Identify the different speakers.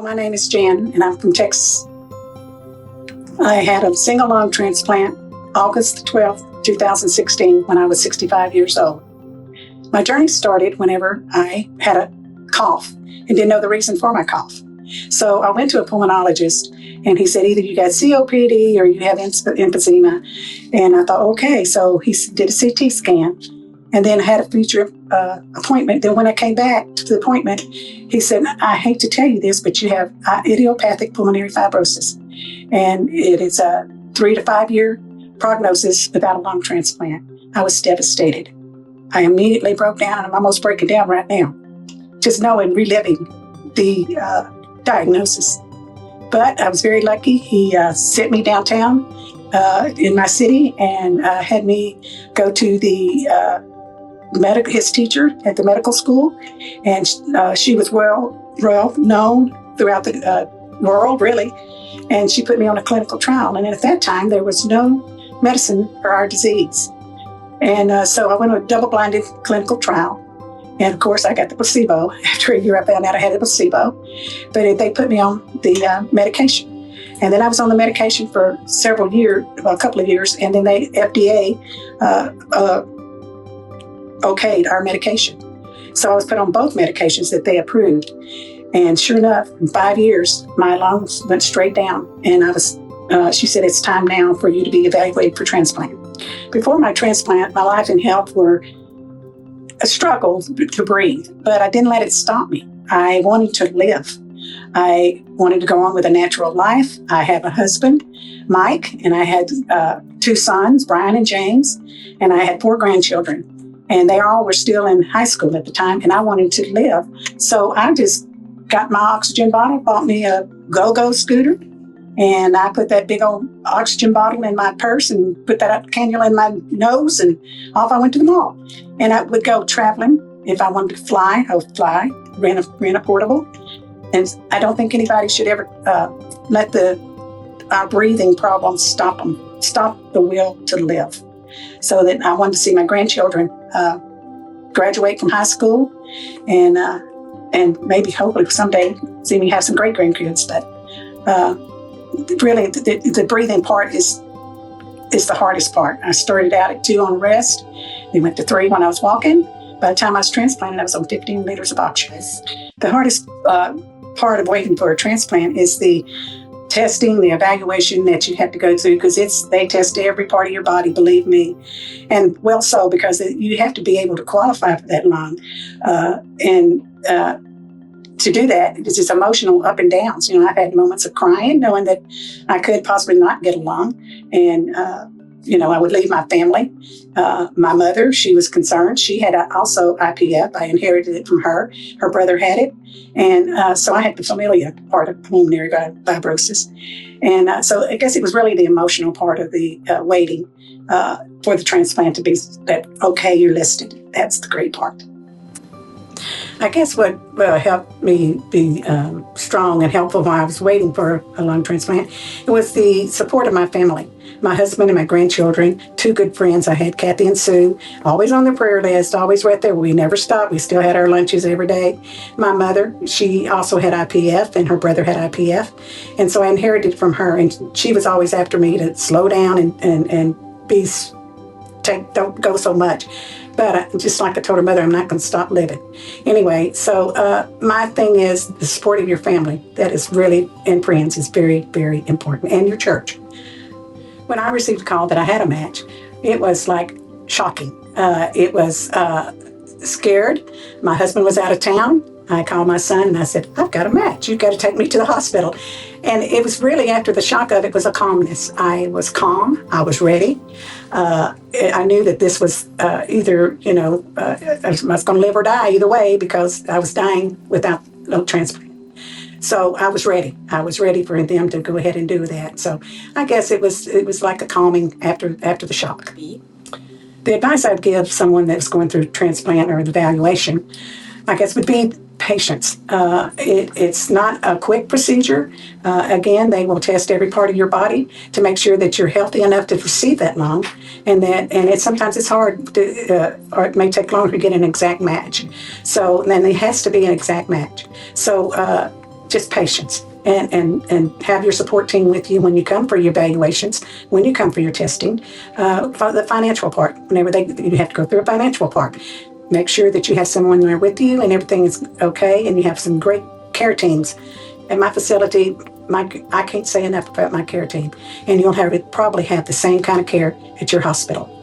Speaker 1: My name is Jan, and I'm from Texas. I had a single lung transplant August the 12th, 2016, when I was 65 years old. My journey started whenever I had a cough and didn't know the reason for my cough. So I went to a pulmonologist, and he said, either you got COPD or you have emphysema. And I thought, okay. So he did a CT scan and then had a future appointment. Then when I came back to the appointment, he said, I hate to tell you this, but you have idiopathic pulmonary fibrosis. And it is a 3 to 5 year prognosis without a lung transplant. I was devastated. I immediately broke down, and I'm almost breaking down right now, just knowing, reliving the diagnosis. But I was very lucky. He sent me downtown in my city and had me go to the his teacher at the medical school. And she was well known throughout the world, really. And she put me on a clinical trial. And at that time, there was no medicine for our disease. And so I went on a double-blinded clinical trial. And of course, I got the placebo. After a year, I found out I had the placebo. But they put me on the medication. And then I was on the medication for several years, well, a couple of years. And then the FDA okayed our medication. So I was put on both medications that they approved. And sure enough, in 5 years, my lungs went straight down. And she said, it's time now for you to be evaluated for transplant. Before my transplant, my life and health were a struggle to breathe, but I didn't let it stop me. I wanted to live. I wanted to go on with a natural life. I have a husband, Mike, and I had 2 sons, Brian and James, and I had 4 grandchildren. And they all were still in high school at the time, and I wanted to live. So I just got my oxygen bottle, bought me a go-go scooter, and I put that big old oxygen bottle in my purse and put that cannula in my nose, and off I went to the mall. And I would go traveling. If I wanted to fly, I would fly, rent a portable. And I don't think anybody should ever let our breathing problems stop the will to live. So that I wanted to see my grandchildren graduate from high school, and maybe hopefully someday see me have some great grandkids. But really, the breathing part is the hardest part. I started out at 2 on rest. We went to 3 when I was walking. By the time I was transplanted, I was on 15 liters of oxygen. The hardest part of waiting for a transplant is the testing, the evaluation that you have to go through, because they test every part of your body, believe me. And well so, because you have to be able to qualify for that lung. To do that, it's just emotional up and downs. I've had moments of crying, knowing that I could possibly not get a lung. And, I would leave my family. My mother, she was concerned. She had also IPF. I inherited it from her. Her brother had it. And so I had the familial part of pulmonary fibrosis. And so I guess it was really the emotional part of the waiting for the transplant to be that, okay, you're listed. That's the great part. I guess what helped me be strong and helpful while I was waiting for a lung transplant, it was the support of my family. My husband and my grandchildren, 2 good friends I had, Kathy and Sue, always on the prayer list, always right there. We never stopped. We still had our lunches every day. My mother, she also had IPF, and her brother had IPF. And so I inherited from her, and she was always after me to slow down and don't go so much. But just like I told her mother, I'm not going to stop living. Anyway, so my thing is the support of your family. That is really, and friends, is very, very important. And your church. When I received a call that I had a match, it was like shocking. It was scared. My husband was out of town. I called my son and I said, I've got a match. You've got to take me to the hospital. And it was really, after the shock of it, was a calmness. I was calm. I was ready. I knew that this was either, I was going to live or die either way, because I was dying without no transplant. So I was ready. I was ready for them to go ahead and do that. So I guess it was like a calming after the shock. The advice I'd give someone that's going through transplant or evaluation, I guess, would be patience. It's not a quick procedure. Again, they will test every part of your body to make sure that you're healthy enough to receive that lung, and sometimes it's hard or it may take longer to get an exact match. So then it has to be an exact match. So just patience. And have your support team with you when you come for your evaluations, when you come for your testing, for the financial part. Whenever you have to go through a financial part, make sure that you have someone there with you and everything is okay, and you have some great care teams. At my facility, I can't say enough about my care team, and you'll probably have the same kind of care at your hospital.